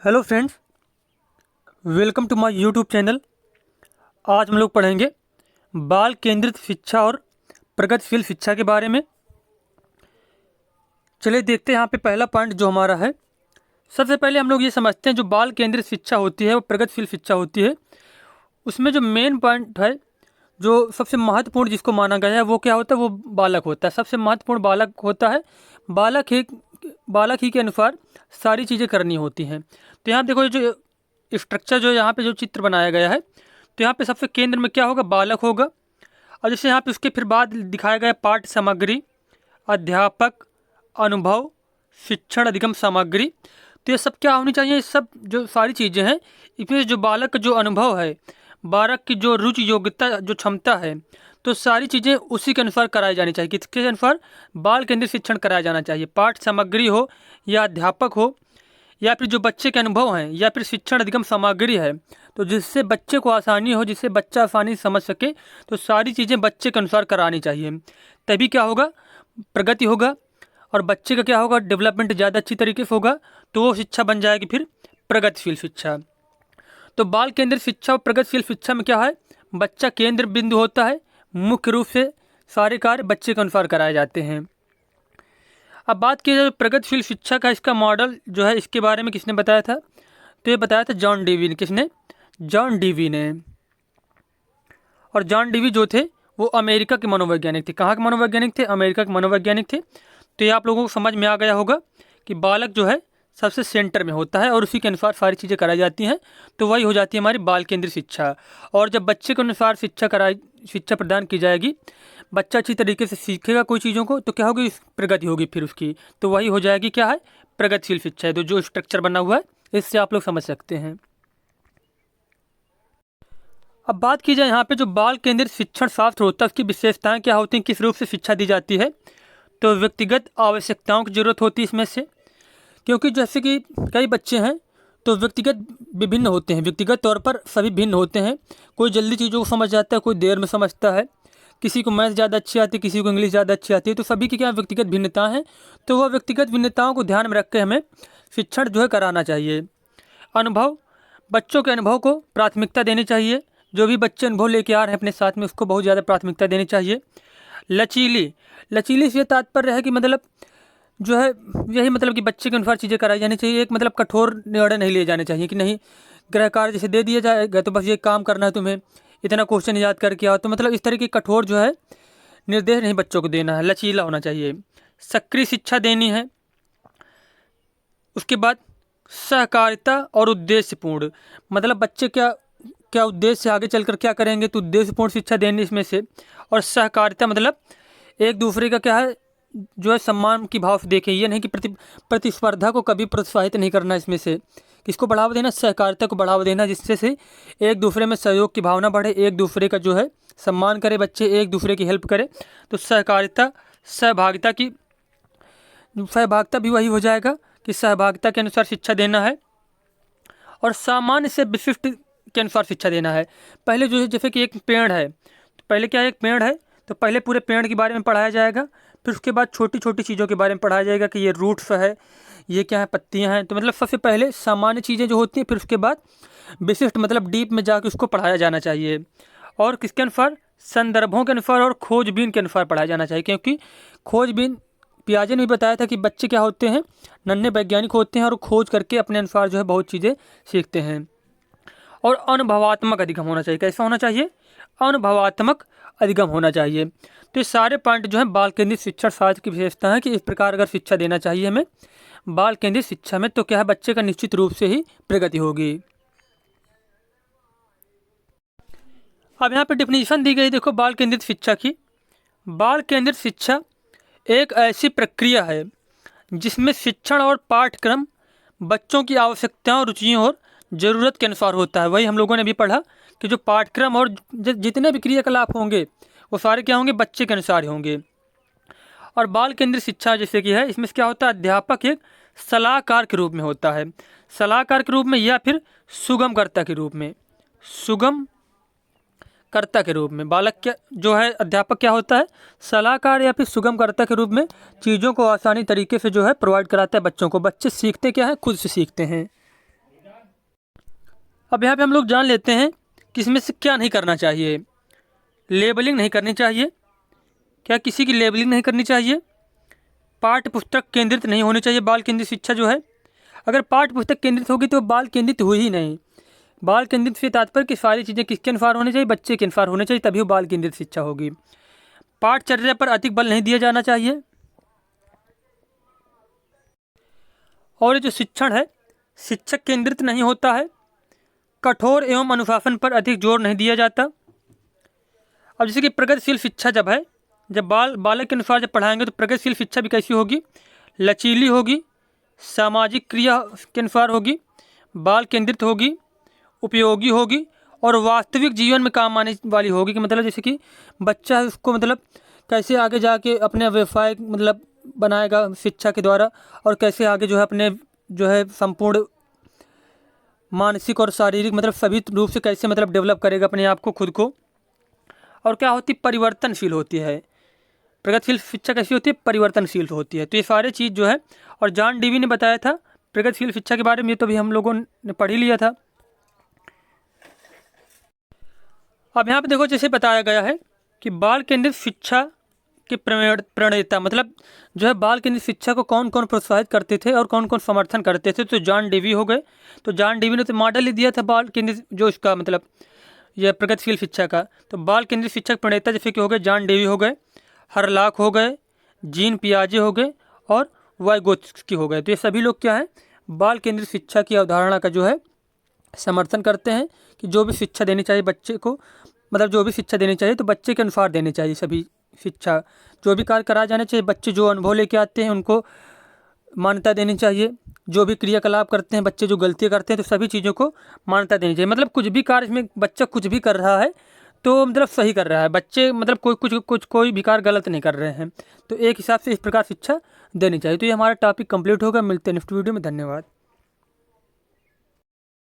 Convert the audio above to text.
Hello friends, welcome to my YouTube channel. आज हम लोग पढ़ेंगे बाल केंद्रित शिक्षा और प्रगतिशील शिक्षा के बारे में। चलिए देखते हैं यहाँ पे पहला पॉइंट जो हमारा है। सबसे पहले हम लोग ये समझते हैं जो बाल केंद्रित शिक्षा होती है वो प्रगतिशील शिक्षा होती है। उसमें जो मेन पॉइंट है, जो सबसे महत्वपूर्ण जिसको माना गया है वो क्या होता है, वो बालक होता है। सबसे महत्वपूर्ण बालक होता है। बालक ही के अनुसार सारी चीज़ें करनी होती हैं। तो यहाँ देखो, ये जो स्ट्रक्चर जो यहाँ पे जो चित्र बनाया गया है, तो यहाँ पे सबसे केंद्र में क्या होगा, बालक होगा। और जैसे यहाँ पे उसके फिर बाद दिखाया गया पाठ्य सामग्री, अध्यापक, अनुभव, शिक्षण अधिगम सामग्री। तो ये सब क्या होनी चाहिए, ये सब जो सारी चीज़ें हैं, इसमें जो बालक का जो अनुभव है, बालक की जो रुचि, योग्यता, जो क्षमता है, तो सारी चीज़ें उसी के अनुसार कराई जानी चाहिए। किसके अनुसार? बाल केंद्रित शिक्षण कराया जाना चाहिए। पाठ्य सामग्री हो या अध्यापक हो या फिर जो बच्चे के अनुभव हैं या फिर शिक्षण अधिगम सामग्री है, तो जिससे बच्चे को आसानी हो, जिससे बच्चा आसानी से समझ सके, तो सारी चीज़ें बच्चे के अनुसार करानी चाहिए। तभी क्या होगा, प्रगति होगा और बच्चे का क्या होगा, डेवलपमेंट ज़्यादा अच्छी तरीके से होगा। तो वो शिक्षा बन जाएगी फिर प्रगतिशील शिक्षा। तो बाल केंद्रित शिक्षा और प्रगतिशील शिक्षा में क्या है, बच्चा केंद्र बिंदु होता है। मुख्य रूप से सारे कार्य बच्चे के अनुसार कराए जाते हैं। अब बात की जाए प्रगतिशील शिक्षा का, इसका मॉडल जो है, इसके बारे में किसने बताया था? तो ये बताया था जॉन डीवी ने। किसने? जॉन डीवी ने। और जॉन डीवी जो थे वो अमेरिका के मनोवैज्ञानिक थे। कहाँ के मनोवैज्ञानिक थे? अमेरिका के मनोवैज्ञानिक थे। तो ये आप लोगों को समझ में आ गया होगा कि बालक जो है सबसे सेंटर में होता है और उसी के अनुसार सारी चीज़ें कराई जाती हैं। तो वही हो जाती है हमारी बाल केंद्रित शिक्षा। और जब बच्चे के अनुसार शिक्षा प्रदान की जाएगी, बच्चा अच्छी तरीके से सीखेगा कोई चीज़ों को, तो क्या होगी, प्रगति होगी फिर उसकी। तो वही हो जाएगी क्या है, प्रगतिशील शिक्षा है। तो जो स्ट्रक्चर बना हुआ है, इससे आप लोग समझ सकते हैं। अब बात की जाए यहाँ पे जो बाल केंद्रित शिक्षण शास्त्र होता है, उसकी विशेषताएं क्या होती हैं, किस रूप से शिक्षा दी जाती है। तो व्यक्तिगत आवश्यकताओं की जरूरत होती है इसमें से, क्योंकि जैसे कि कई बच्चे हैं तो व्यक्तिगत विभिन्न होते हैं, व्यक्तिगत तौर पर सभी भिन्न होते हैं। कोई जल्दी चीज़ों को समझ जाता है, कोई देर में समझता है, किसी को मैथ ज़्यादा अच्छी आती है, किसी को इंग्लिश ज़्यादा अच्छी आती है। तो सभी की क्या व्यक्तिगत भिन्नता है। तो वह व्यक्तिगत भिन्नताओं को ध्यान में रख के हमें शिक्षण जो है कराना चाहिए। अनुभव, बच्चों के अनुभव को प्राथमिकता देनी चाहिए। जो भी बच्चे अनुभव लेके आ रहे हैं अपने साथ में, उसको बहुत ज़्यादा प्राथमिकता देनी चाहिए। लचीली से तात्पर्य है कि मतलब जो है, यही मतलब कि बच्चे के अनुसार चीज़ें कराई जानी चाहिए। एक मतलब कठोर निर्णय नहीं लिए जाने चाहिए कि नहीं, गृह कार्य जैसे दे दिया जाएगा तो बस ये काम करना है, तुम्हें इतना क्वेश्चन याद करके आओ, तो मतलब इस तरह की कठोर जो है निर्देश नहीं बच्चों को देना है, लचीला होना चाहिए। सक्रिय शिक्षा देनी है। उसके बाद सहकारिता और उद्देश्यपूर्ण, मतलब बच्चे क्या क्या उद्देश्य से आगे चलकर क्या करेंगे, तो उद्देश्यपूर्ण शिक्षा देनी इसमें से। और सहकारिता मतलब एक दूसरे का क्या है, जो है सम्मान की भाव से देखें। ये नहीं कि प्रतिस्पर्धा को कभी प्रोत्साहित नहीं करना। इसमें से किसको बढ़ावा देना, सहकारिता को बढ़ावा देना, जिससे से एक दूसरे में सहयोग की भावना बढ़े, एक दूसरे का जो है सम्मान करे, बच्चे एक दूसरे की हेल्प करे। तो सहकारिता, सहभागिता भी वही हो जाएगा कि सहभागिता के अनुसार शिक्षा देना है। और सामान्य से विशिष्ट के अनुसार शिक्षा देना है। पहले जो है, जैसे कि एक पेड़ है, तो पहले क्या है, एक पेड़ है तो पहले पूरे पेड़ के बारे में पढ़ाया जाएगा। फिर उसके बाद छोटी छोटी चीज़ों के बारे में पढ़ाया जाएगा कि ये रूट्स है, ये क्या है, पत्तियां हैं। तो मतलब सबसे पहले सामान्य चीज़ें जो होती हैं, फिर उसके बाद विशिष्ट मतलब डीप में जाकर उसको पढ़ाया जाना चाहिए। और किसके अनुसार, संदर्भों के अनुसार और खोजबीन के अनुसार पढ़ाया जाना चाहिए। क्योंकि खोजबीन, पियाजे ने भी बताया था कि बच्चे क्या होते हैं, नन्हे वैज्ञानिक होते हैं और खोज करके अपने अनुसार जो है बहुत चीज़ें सीखते हैं। और अनुभवात्मक अधिगम होना चाहिए। कैसा होना चाहिए, अनुभवात्मक अधिगम होना चाहिए। तो ये सारे पॉइंट जो है बाल केंद्रित शिक्षा शास्त्र की विशेषता है कि इस प्रकार अगर शिक्षा देना चाहिए हमें बाल केंद्रित शिक्षा में, तो क्या है, बच्चे का निश्चित रूप से ही प्रगति होगी। अब यहाँ पे डिफिनीशन दी गई, देखो बाल केंद्रित शिक्षा की। बाल केंद्रित शिक्षा एक ऐसी प्रक्रिया है जिसमें शिक्षण और पाठ्यक्रम बच्चों की आवश्यकताओं, रुचियों और ज़रूरत के अनुसार होता है। वही हम लोगों ने भी पढ़ा कि जो पाठ्यक्रम और जितने भी क्रियाकलाप होंगे वो सारे क्या होंगे, बच्चे के अनुसार ही होंगे। और बाल केंद्रित शिक्षा जैसे कि है, इसमें क्या होता है, अध्यापक एक सलाहकार के रूप में होता है, सलाहकार के रूप में या फिर सुगमकर्ता के रूप में। सुगमकर्ता के रूप में बालक क्या जो है, अध्यापक क्या होता है, सलाहकार या फिर सुगमकर्ता के रूप में चीज़ों को आसानी तरीके से जो है प्रोवाइड कराता है बच्चों को। बच्चे सीखते क्या है, खुद से सीखते हैं। अब यहाँ पे हम लोग जान लेते हैं कि इसमें से क्या नहीं करना चाहिए। लेबलिंग नहीं करनी चाहिए। क्या किसी की लेबलिंग नहीं करनी चाहिए। पाठ्य पुस्तक केंद्रित नहीं होनी चाहिए। बाल केंद्रित शिक्षा जो है, अगर पाठ्य पुस्तक केंद्रित होगी तो बाल केंद्रित हुई ही नहीं। बाल केंद्रित से तात्पर्य कि सारी चीज़ें किसके अनुसार होनी चाहिए, बच्चे के अनुसार होने चाहिए, तभी वो बाल केंद्रित शिक्षा होगी। पाठचर्या पर अधिक बल नहीं दिया जाना चाहिए। और ये जो शिक्षण है शिक्षक केंद्रित नहीं होता है। कठोर एवं अनुशासन पर अधिक जोर नहीं दिया जाता। अब जैसे कि प्रगतिशील शिक्षा जब है, जब बालक के अनुसार जब पढ़ाएंगे तो प्रगतिशील शिक्षा भी कैसी होगी, लचीली होगी, सामाजिक क्रिया के अनुसार होगी, बाल केंद्रित होगी, उपयोगी होगी और वास्तविक जीवन में काम आने वाली होगी। कि मतलब जैसे कि बच्चा है उसको मतलब कैसे आगे जाके अपने व्यवसाय मतलब बनाएगा शिक्षा के द्वारा, और कैसे आगे जो है अपने जो है संपूर्ण मानसिक और शारीरिक मतलब सभी रूप से कैसे मतलब डेवलप करेगा अपने आप को, खुद को। और क्या होती है, परिवर्तनशील होती है। प्रगतिशील शिक्षा कैसी होती है, परिवर्तनशील होती है। तो ये सारे चीज़ जो है, और जॉन डेवी ने बताया था प्रगतिशील शिक्षा के बारे में, ये तो भी हम लोगों ने पढ़ ही लिया था। अब यहाँ पे देखो जैसे बताया गया है कि बाल केंद्रित शिक्षा के प्रणेता मतलब जो है बाल केंद्रित शिक्षा को कौन कौन प्रोत्साहित करते थे और कौन कौन समर्थन करते थे। तो जॉन डेवी हो गए। तो जॉन डेवी ने तो मॉडल ही दिया था बाल केंद्रित जो इसका मतलब यह प्रगतिशील शिक्षा का। तो बाल केंद्रित शिक्षक प्रणेता जैसे कि हो गए जॉन डेवी हो गए, हरलाक हो गए, जीन पियाजे हो गए और वाइगोत्स्की हो गए। तो ये सभी लोग क्या है, बाल केंद्रित शिक्षा की अवधारणा का जो है समर्थन करते हैं कि जो भी शिक्षा देनी चाहिए बच्चे को, मतलब जो भी शिक्षा देनी चाहिए तो बच्चे के अनुसार देनी चाहिए। सभी शिक्षा जो भी कार्य कराए जाने चाहिए, बच्चे जो अनुभव लेके आते हैं उनको मान्यता देनी चाहिए। जो भी क्रियाकलाप करते हैं बच्चे, जो गलतियाँ करते हैं, तो सभी चीज़ों को मान्यता देनी चाहिए। मतलब कुछ भी कार्य में बच्चा कुछ भी कर रहा है तो मतलब सही कर रहा है बच्चे, मतलब कोई भी कार्य गलत नहीं कर रहे हैं। तो एक हिसाब से इस प्रकार शिक्षा देनी चाहिए। तो ये हमारा टॉपिक कंप्लीट होगा। मिलते हैं नेक्स्ट वीडियो में। धन्यवाद।